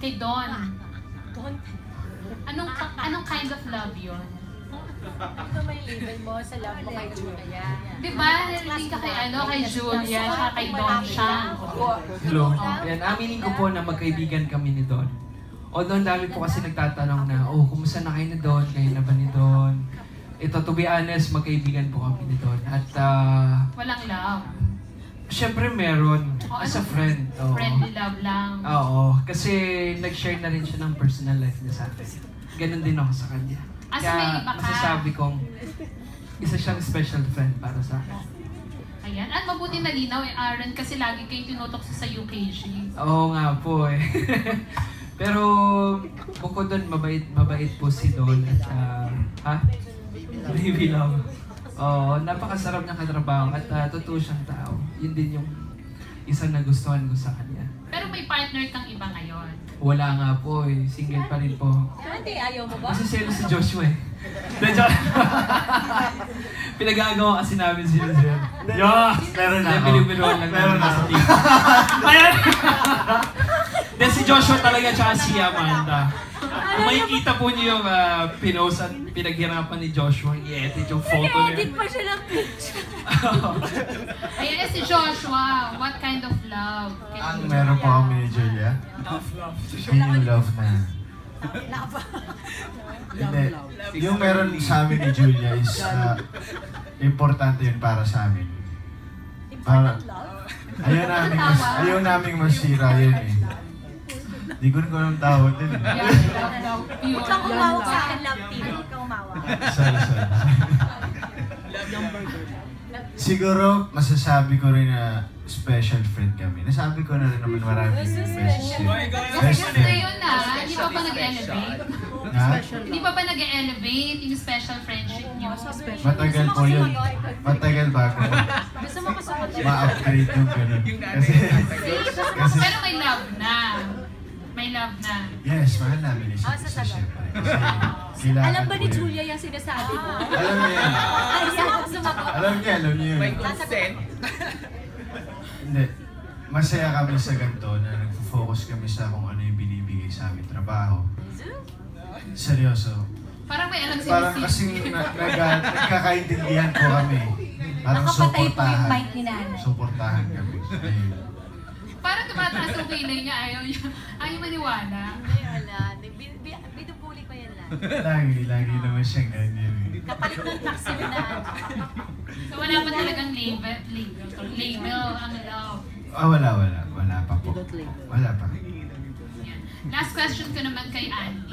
Kay Don. Anong kind of love yun? Ito may label mo sa love mo kay Julia. Diba? Hindi ka kay Julia, siya kay Don siya. Hello. Yan, aminin ko po na magkaibigan kami ni Don. Although ang dami po kasi nagtatanong na, oh, kumusta na kayo ni Don? Kayo na ba ni Don? Ito, to be honest, magkaibigan po kami ni Don. At, walang love. syempre meron. As a friend. Oo. Friendly love lang. Oo. Kasi nag-share na rin siya ng personal life niya sa akin. Ganon din ako sa kanya. So may iba ka. Masasabi kong isa siyang special friend para sa akin. Ayan. At mabuti malinaw Aaron, kasi lagi kayong tinutok sa UKG. Oo nga po eh. Pero bukod doon, mabait po si Don at baby love. Oo, napakasarap niyang katrabaho at totoo siyang tao. Yun din yung isang nagustuhan ko sa kanya. Pero may partner kang iba ngayon. Wala nga po eh. Single pa rin po. Hindi, ayaw mo ba? Kasi selo si Joshua eh. Pinagagawa kasi namin sila sir. Meron na ako. Binibiruan lang Meron na sa ako. team. Ayan! Then si Joshua talaga tsaka si Amanda. Kung makikita po niyo yung pinost at pinaghirapan ni Joshua i-edit yung photo niya. Edit pa siya ng picture. Ayan, si Joshua. What kind of love? Ang meron pa kami ni Julia. Feeling love na. Hindi. Yung meron sa amin ni Julia is importante yun para sa amin. Para, ayaw naming masira yun eh. Di ko rin anong tawag din eh. Ikaw umawag sa akin, love team. Ikaw umawag. Sorry. Siguro, masasabi ko rin na special friend kami. Nasabi ko na rin naman maraming beses yun. Best Gusto friend. yun Hindi pa ba nag-elevate? Ha? Hindi pa ba nag-elevate yung special friendship niyo? Matagal po yun. Matagal bago Gusto mo kasunod? ma-upgrade yung ganun. Kasi Pero may love na. May love na. yes, mahal namin isa't isa syempre. Kasi kailangan Alam ba ni po yun. Julia yung sinasabi mo? Alam niya yan. Ay, saan sumagot? Alam niya yun. May consent. Hindi. Masaya kami sa ganito na nag-focus kami sa kung ano yung binibigay sa amin trabaho. Seryoso. Parang may alam si Parang kasing nagkakaintindihan po kami. Parang Nakapatay po yung suportahan. mic ni Nana. Suportahan kami. Ayun. Parang tumataas ang kilay niya, ayaw maniwala. Hindi, wala. Binubuli ko yan lang. Lagi naman siyang ganyan. Kapalit ng taxi na Nana. So wala pa talagang label ang love. Wala pa po. Wala pa. Yan. Last question ko naman kay Andy.